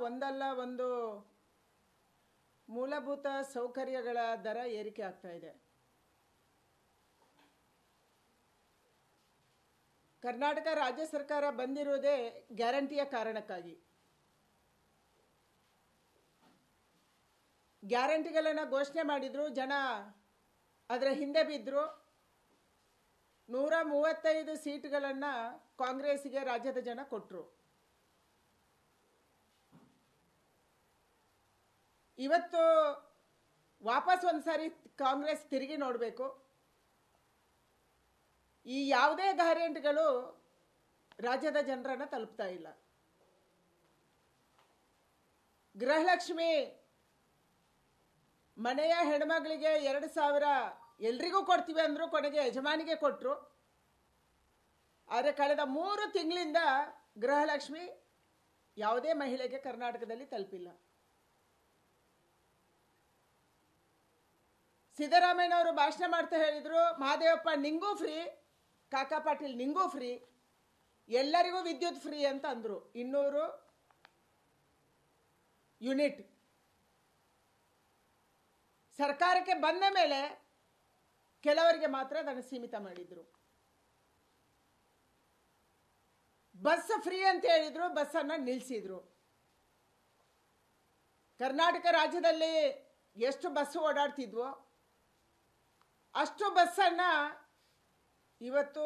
ಒಂದಲ್ಲ ಒಂದು ಮೂಲಭೂತ ಸೌಕರ್ಯಗಳ ದರ ಏರಿಕೆ ಆಗ್ತಾ ಇದೆ. ಕರ್ನಾಟಕ ರಾಜ್ಯ ಸರ್ಕಾರ ಬಂದಿರುವುದೇ ಗ್ಯಾರಂಟಿಯ ಕಾರಣಕ್ಕಾಗಿ. ಗ್ಯಾರಂಟಿಗಳನ್ನು ಘೋಷಣೆ ಮಾಡಿದ್ರು, ಜನ ಅದರ ಹಿಂದೆ ಬಿದ್ದರು. 135 ಸೀಟ್ಗಳನ್ನು ಕಾಂಗ್ರೆಸ್ಗೆ ರಾಜ್ಯದ ಜನ ಕೊಟ್ಟರು. ಇವತ್ತು ವಾಪಸ್ ಒಂದು ಸಾರಿ ಕಾಂಗ್ರೆಸ್ ತಿರುಗಿ ನೋಡಬೇಕು. ಈ ಯಾವುದೇ ಗ್ಯಾರಂಟಿಗಳು ರಾಜ್ಯದ ಜನರನ್ನು ತಲುಪ್ತಾ ಇಲ್ಲ. ಗೃಹಲಕ್ಷ್ಮಿ ಮನೆಯ ಹೆಣ್ಮಗಳಿಗೆ 2,000 ಎಲ್ರಿಗೂ ಕೊಡ್ತೀವಿ ಅಂದರು, ಕೊನೆಗೆ ಯಜಮಾನಿಗೆ ಕೊಟ್ಟರು. ಆದರೆ ಕಳೆದ 3 ತಿಂಗಳಿಂದ ಗೃಹಲಕ್ಷ್ಮಿ ಯಾವುದೇ ಮಹಿಳೆಗೆ ಕರ್ನಾಟಕದಲ್ಲಿ ತಲುಪಿಲ್ಲ. ಸಿದ್ದರಾಮಯ್ಯನವರು ಭಾಷಣ ಮಾಡ್ತಾ ಹೇಳಿದರು, ಮಹಾದೇವಪ್ಪ ನಿಂಗೂ ಫ್ರೀ, ಕಾಕಾ ಪಾಟೀಲ್ ನಿಂಗೂ ಫ್ರೀ, ಎಲ್ಲರಿಗೂ ವಿದ್ಯುತ್ ಫ್ರೀ ಅಂತ ಅಂದರು. 200 ಯೂನಿಟ್ ಸರ್ಕಾರಕ್ಕೆ ಬಂದ ಮೇಲೆ ಕೆಲವರಿಗೆ ಮಾತ್ರ ಅದನ್ನು ಸೀಮಿತ ಮಾಡಿದರು. ಬಸ್ ಫ್ರೀ ಅಂತ ಹೇಳಿದ್ರು, ಬಸ್ಸನ್ನು ನಿಲ್ಲಿಸಿದ್ರು. ಕರ್ನಾಟಕ ರಾಜ್ಯದಲ್ಲಿ ಎಷ್ಟು ಬಸ್ಸು ಓಡಾಡ್ತಿದ್ವೋ ಅಷ್ಟು ಬಸ್ಸನ್ನು ಇವತ್ತು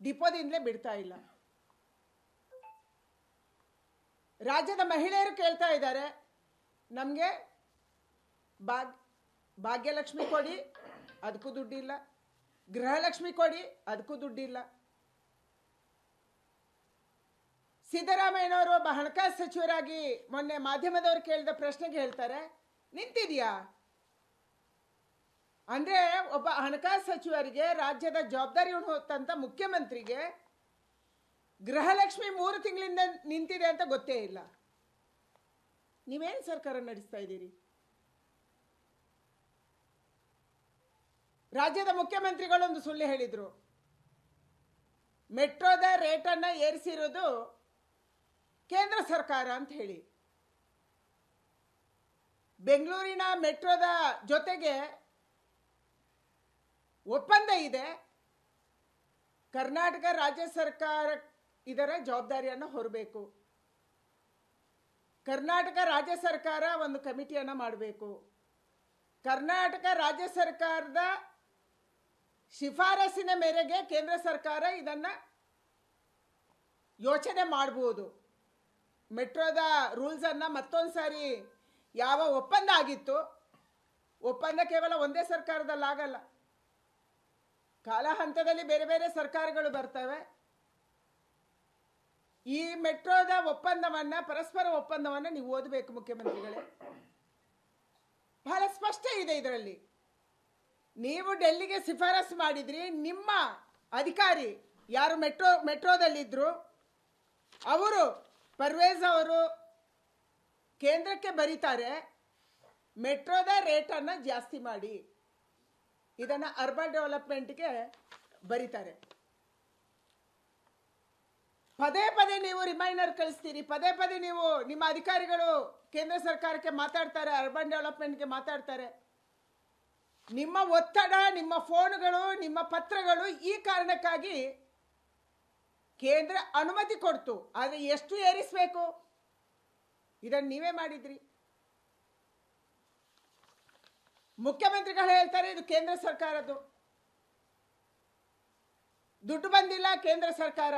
ಡಿಪೋದಿಂದಲೇ ಬಿಡ್ತಾ ಇಲ್ಲ. ರಾಜ್ಯದ ಮಹಿಳೆಯರು ಕೇಳ್ತಾ ಇದ್ದಾರೆ, ನಮಗೆ ಭಾಗ್ಯಲಕ್ಷ್ಮಿ ಕೊಡಿ, ಅದಕ್ಕೂ ದುಡ್ಡಿಲ್ಲ. ಗೃಹಲಕ್ಷ್ಮಿ ಕೊಡಿ, ಅದಕ್ಕೂ ದುಡ್ಡಿಲ್ಲ. ಸಿದ್ದರಾಮಯ್ಯನವರು ಒಬ್ಬ ಹಣಕಾಸು ಸಚಿವರಾಗಿ ಮೊನ್ನೆ ಮಾಧ್ಯಮದವರು ಕೇಳಿದ ಪ್ರಶ್ನೆಗೆ ಹೇಳ್ತಾರೆ, ನಿಂತಿದೆಯಾ ಅಂದರೆ ಒಬ್ಬ ಹಣಕಾಸು ಸಚಿವರಿಗೆ, ರಾಜ್ಯದ ಜವಾಬ್ದಾರಿ ಹೊತ್ತಂತ ಮುಖ್ಯಮಂತ್ರಿಗೆ ಗೃಹಲಕ್ಷ್ಮಿ 3 ತಿಂಗಳಿಂದ ನಿಂತಿದೆ ಅಂತ ಗೊತ್ತೇ ಇಲ್ಲ. ನೀವೇನು ಸರ್ಕಾರ ನಡೆಸ್ತಾ ಇದ್ದೀರಿ? ರಾಜ್ಯದ ಮುಖ್ಯಮಂತ್ರಿಗಳೊಂದು ಸುಳ್ಳು ಹೇಳಿದರು. ಮೆಟ್ರೋದ ರೇಟನ್ನು ಏರಿಸಿರೋದು ಕೇಂದ್ರ ಸರ್ಕಾರ ಅಂತ ಹೇಳಿ. ಬೆಂಗಳೂರಿನ ಮೆಟ್ರೋದ ಜೊತೆಗೆ ಒಪ್ಪಂದ ಇದೆ. ಕರ್ನಾಟಕ ರಾಜ್ಯ ಸರ್ಕಾರ ಇದರ ಜವಾಬ್ದಾರಿಯನ್ನು ಹೊರಬೇಕು. ಕರ್ನಾಟಕ ರಾಜ್ಯ ಸರ್ಕಾರ ಒಂದು ಕಮಿಟಿಯನ್ನು ಮಾಡಬೇಕು. ಕರ್ನಾಟಕ ರಾಜ್ಯ ಸರ್ಕಾರದ ಶಿಫಾರಸಿನ ಮೇರೆಗೆ ಕೇಂದ್ರ ಸರ್ಕಾರ ಇದನ್ನು ಯೋಚನೆ ಮಾಡಬಹುದು. ಮೆಟ್ರೋದ ರೂಲ್ಸನ್ನು ಮತ್ತೊಂದು ಸಾರಿ, ಯಾವ ಒಪ್ಪಂದ ಆಗಿತ್ತು, ಒಪ್ಪಂದ ಕೇವಲ ಒಂದೇ ಸರ್ಕಾರದಲ್ಲಿ ಆಗಲ್ಲ, ಕಾಲ ಹಂತದಲ್ಲಿ ಬೇರೆ ಬೇರೆ ಸರ್ಕಾರಗಳು ಬರ್ತವೆ. ಈ ಮೆಟ್ರೋದ ಒಪ್ಪಂದವನ್ನು, ಪರಸ್ಪರ ಒಪ್ಪಂದವನ್ನು ನೀವು ಓದಬೇಕು ಮುಖ್ಯಮಂತ್ರಿಗಳೇ. ಬಹಳ ಸ್ಪಷ್ಟ ಇದೆ ಇದರಲ್ಲಿ. ನೀವು ಡೆಲ್ಲಿಗೆ ಶಿಫಾರಸು ಮಾಡಿದ್ರಿ, ನಿಮ್ಮ ಅಧಿಕಾರಿ ಯಾರು ಮೆಟ್ರೋದಲ್ಲಿದ್ದರು ಅವರು, ಪರ್ವೇಜ್ ಅವರು ಕೇಂದ್ರಕ್ಕೆ ಬರೀತಾರೆ, ಮೆಟ್ರೋದ ರೇಟನ್ನು ಜಾಸ್ತಿ ಮಾಡಿ, ಇದನ್ನು ಅರ್ಬನ್ ಡೆವಲಪ್ಮೆಂಟ್ಗೆ ಬರೀತಾರೆ. ಪದೇ ಪದೇ ನೀವು ರಿಮೈಂಡರ್ ಕಳಿಸ್ತೀರಿ, ಪದೇ ಪದೇ ನೀವು, ನಿಮ್ಮ ಅಧಿಕಾರಿಗಳು ಕೇಂದ್ರ ಸರ್ಕಾರಕ್ಕೆ ಮಾತಾಡ್ತಾರೆ, ಅರ್ಬನ್ ಡೆವಲಪ್ಮೆಂಟ್ಗೆ ಮಾತಾಡ್ತಾರೆ. ನಿಮ್ಮ ಒತ್ತಡ, ನಿಮ್ಮ ಫೋನ್ಗಳು, ನಿಮ್ಮ ಪತ್ರಗಳು ಈ ಕಾರಣಕ್ಕಾಗಿ ಕೇಂದ್ರ ಅನುಮತಿ ಕೊಡ್ತು. ಆದರೆ ಎಷ್ಟು ಏರಿಸಬೇಕು ಇದನ್ನು ನೀವೇ ಮಾಡಿದ್ರಿ. ಮುಖ್ಯಮಂತ್ರಿಗಳು ಹೇಳ್ತಾರೆ ಇದು ಕೇಂದ್ರ ಸರ್ಕಾರದ್ದು, ದುಡ್ಡು ಬಂದಿಲ್ಲ ಕೇಂದ್ರ ಸರ್ಕಾರ,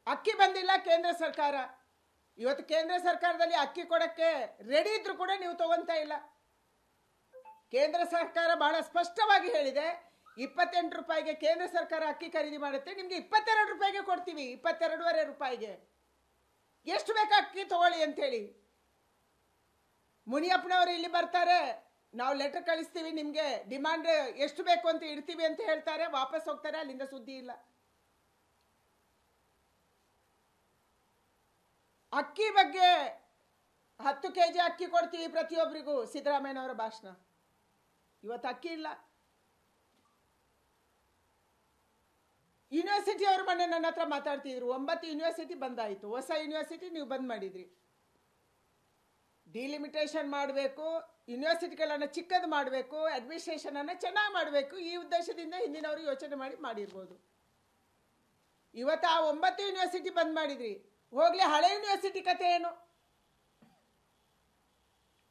ಅಕ್ಕಿ ಬಂದಿಲ್ಲ ಕೇಂದ್ರ ಸರ್ಕಾರ. ಇವತ್ತು ಕೇಂದ್ರ ಸರ್ಕಾರದಲ್ಲಿ ಅಕ್ಕಿ ಕೊಡಕ್ಕೆ ರೆಡಿ ಇದ್ರೂ ಕೂಡ ನೀವು ತಗೊಂತಾ ಇಲ್ಲ. ಕೇಂದ್ರ ಸರ್ಕಾರ ಬಹಳ ಸ್ಪಷ್ಟವಾಗಿ ಹೇಳಿದೆ, 28 ರೂಪಾಯಿಗೆ ಕೇಂದ್ರ ಸರ್ಕಾರ ಅಕ್ಕಿ ಖರೀದಿ ಮಾಡುತ್ತೆ, ನಿಮಗೆ 22 ರೂಪಾಯಿಗೆ ಕೊಡ್ತೀವಿ, 22.5 ರೂಪಾಯಿಗೆ. ಎಷ್ಟು ಬೇಕು ಅಕ್ಕಿ ತಗೊಳ್ಳಿ ಅಂತೇಳಿ. ಮುನಿಯಪ್ಪನವರು ಇಲ್ಲಿ ಬರ್ತಾರೆ, ನಾವು ಲೆಟರ್ ಕಳಿಸ್ತೀವಿ, ನಿಮಗೆ ಡಿಮಾಂಡ್ ಎಷ್ಟು ಬೇಕು ಅಂತ ಇಡ್ತೀವಿ ಅಂತ ಹೇಳ್ತಾರೆ, ವಾಪಸ್ ಹೋಗ್ತಾರೆ, ಅಲ್ಲಿಂದ ಸುದ್ದಿ ಇಲ್ಲ. ಅಕ್ಕಿ ಬಗ್ಗೆ 10 kg ಅಕ್ಕಿ ಕೊಡ್ತೀವಿ ಪ್ರತಿಯೊಬ್ಬರಿಗೂ, ಸಿದ್ದರಾಮಯ್ಯನವರ ಭಾಷಣ. ಇವತ್ತು ಅಕ್ಕಿ ಇಲ್ಲ. ಯೂನಿವರ್ಸಿಟಿ ಅವರು ಮೊನ್ನೆ ನನ್ನ ಹತ್ರ ಮಾತಾಡ್ತಿದ್ರು, 9 ಯೂನಿವರ್ಸಿಟಿ ಬಂದಾಯಿತು, ಹೊಸ ಯೂನಿವರ್ಸಿಟಿ ನೀವು ಬಂದ್ ಮಾಡಿದ್ರಿ. ಡಿಲಿಮಿಟೇಷನ್ ಮಾಡಬೇಕು, ಯೂನಿವರ್ಸಿಟಿಗಳನ್ನು ಚಿಕ್ಕದು ಮಾಡಬೇಕು, ಅಡ್ಮಿನಿಸ್ಟ್ರೇಷನನ್ನು ಚೆನ್ನಾಗಿ ಮಾಡಬೇಕು. ಈ ಉದ್ದೇಶದಿಂದ ಹಿಂದಿನವರು ಯೋಚನೆ ಮಾಡಿರ್ಬೋದು. ಇವತ್ತು ಆ 9 ಯೂನಿವರ್ಸಿಟಿ ಬಂದ್ ಮಾಡಿದ್ರಿ, ಹೋಗ್ಲಿ ಹಳೆ ಯೂನಿವರ್ಸಿಟಿ ಕತೆ ಏನು?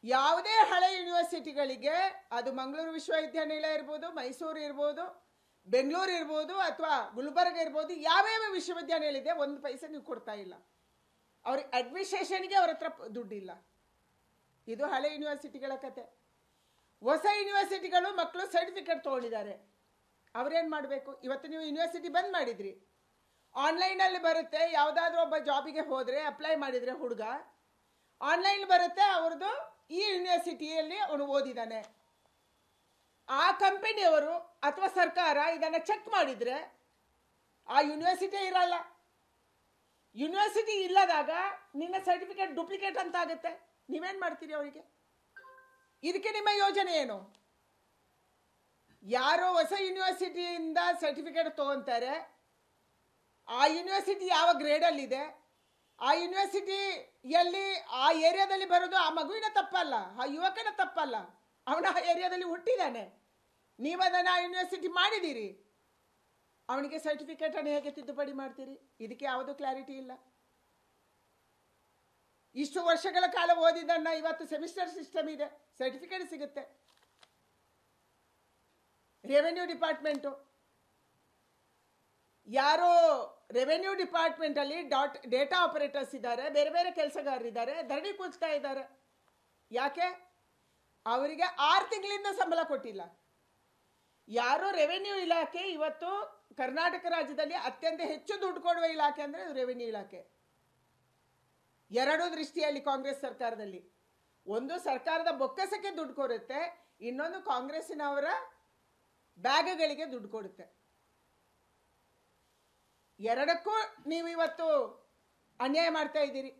ಯಾವುದೇ ಹಳೆ ಯೂನಿವರ್ಸಿಟಿಗಳಿಗೆ, ಅದು ಮಂಗಳೂರು ವಿಶ್ವವಿದ್ಯಾನಿಲಯ ಇರ್ಬೋದು, ಮೈಸೂರು ಇರ್ಬೋದು, ಬೆಂಗಳೂರು ಇರ್ಬೋದು, ಅಥವಾ ಗುಲ್ಬರ್ಗ ಇರ್ಬೋದು, ಯಾವ್ಯಾವ ವಿಶ್ವವಿದ್ಯಾನಿಲಯ ಇದೆ, 1 ಪೈಸೆ ನೀವು ಕೊಡ್ತಾ ಇಲ್ಲ. ಅವ್ರಿಗೆ ಅಡ್ಮಿನಿಸ್ಟ್ರೇಷನ್ಗೆ ಅವ್ರ ಹತ್ರ ದುಡ್ಡಿಲ್ಲ. ಇದು ಹಳೆ ಯೂನಿವರ್ಸಿಟಿಗಳ ಕತೆ. ಹೊಸ ಯೂನಿವರ್ಸಿಟಿಗಳು ಮಕ್ಕಳು ಸರ್ಟಿಫಿಕೇಟ್ ತೊಗೊಂಡಿದ್ದಾರೆ, ಅವ್ರೇನು ಮಾಡಬೇಕು? ಇವತ್ತು ನೀವು ಯೂನಿವರ್ಸಿಟಿ ಬಂದ್ ಮಾಡಿದ್ರಿ, ಆನ್ಲೈನಲ್ಲಿ ಬರುತ್ತೆ. ಯಾವುದಾದ್ರೂ ಒಬ್ಬ ಜಾಬಿಗೆ ಹೋದರೆ, ಅಪ್ಲೈ ಮಾಡಿದರೆ ಹುಡುಗ, ಆನ್ಲೈನ್ ಬರುತ್ತೆ ಅವ್ರದ್ದು, ಈ ಯೂನಿವರ್ಸಿಟಿಯಲ್ಲಿ ಅವನು ಓದಿದ್ದಾನೆ. ಆ ಕಂಪನಿಯವರು ಅಥವಾ ಸರ್ಕಾರ ಇದನ್ನು ಚೆಕ್ ಮಾಡಿದರೆ ಆ ಯೂನಿವರ್ಸಿಟಿ ಇರಲ್ಲ. ಯೂನಿವರ್ಸಿಟಿ ಇಲ್ಲದಾಗ ನಿನ್ನ ಸರ್ಟಿಫಿಕೇಟ್ ಡೂಪ್ಲಿಕೇಟ್ ಅಂತ ಆಗುತ್ತೆ. ನೀವೇನು ಮಾಡ್ತೀರಿ ಅವರಿಗೆ? ಇದಕ್ಕೆ ನಿಮ್ಮ ಯೋಜನೆ ಏನು? ಯಾರೋ ಹೊಸ ಯೂನಿವರ್ಸಿಟಿಯಿಂದ ಸರ್ಟಿಫಿಕೇಟ್ ತೊಗೊತಾರೆ, ಆ ಯೂನಿವರ್ಸಿಟಿ ಯಾವ ಗ್ರೇಡಲ್ಲಿದೆ, ಆ ಯೂನಿವರ್ಸಿಟಿಯಲ್ಲಿ ಆ ಏರಿಯಾದಲ್ಲಿ ಬರೋದು ಆ ಮಗುವಿನ ತಪ್ಪಲ್ಲ, ಆ ಯುವಕನ ತಪ್ಪಲ್ಲ, ಅವನ ಆ ಏರಿಯಾದಲ್ಲಿ ಹುಟ್ಟಿದ್ದಾನೆ. ನೀವು ಅದನ್ನು ಆ ಯೂನಿವರ್ಸಿಟಿ ಮಾಡಿದ್ದೀರಿ, ಅವನಿಗೆ ಸರ್ಟಿಫಿಕೇಟನ್ನು ಹೇಗೆ ತಿದ್ದುಪಡಿ ಮಾಡ್ತೀರಿ? ಇದಕ್ಕೆ ಯಾವುದೂ ಕ್ಲಾರಿಟಿ ಇಲ್ಲ. ಇಷ್ಟು ವರ್ಷಗಳ ಕಾಲ ಓದಿದ್ದನ್ನು ಇವತ್ತು ಸೆಮಿಸ್ಟರ್ ಸಿಸ್ಟಮ್ ಇದೆ, ಸರ್ಟಿಫಿಕೇಟ್ ಸಿಗುತ್ತೆ. ರೆವೆನ್ಯೂ ಡಿಪಾರ್ಟ್ಮೆಂಟು, ಯಾರೋ ರೆವೆನ್ಯೂ ಡಿಪಾರ್ಟ್ಮೆಂಟಲ್ಲಿ ಡೇಟಾ ಆಪರೇಟರ್ಸ್ ಇದ್ದಾರೆ, ಬೇರೆ ಬೇರೆ ಕೆಲಸಗಾರರಿದ್ದಾರೆ, ಧರಣಿ ಕೂಚ್ತಾ ಇದ್ದಾರೆ. ಯಾಕೆ? ಅವರಿಗೆ 6 ತಿಂಗಳಿಂದ ಸಂಬಳ ಕೊಟ್ಟಿಲ್ಲ. ಯಾರೋ ರೆವೆನ್ಯೂ ಇಲಾಖೆ ಇವತ್ತು ಕರ್ನಾಟಕ ರಾಜ್ಯದಲ್ಲಿ ಅತ್ಯಂತ ಹೆಚ್ಚು ದುಡ್ಡು ಕೊಡುವ ಇಲಾಖೆ ಅಂದರೆ ರೆವೆನ್ಯೂ ಇಲಾಖೆ. 2 ದೃಷ್ಟಿಯಲ್ಲಿ ಕಾಂಗ್ರೆಸ್ ಸರ್ಕಾರದಲ್ಲಿ, ಒಂದು ಸರ್ಕಾರದ ಬೊಕ್ಕಸಕ್ಕೆ ದುಡ್ಡು ಕೊಡುತ್ತೆ, ಇನ್ನೊಂದು ಕಾಂಗ್ರೆಸ್ಸಿನವರ ಬ್ಯಾಗ್ಗಳಿಗೆ ದುಡ್ಡು ಕೊಡುತ್ತೆ. ಎರಡಕ್ಕೂ ನೀವು ಇವತ್ತು ಅನ್ಯಾಯ ಮಾಡ್ತಾ ಇದ್ದೀರಿ.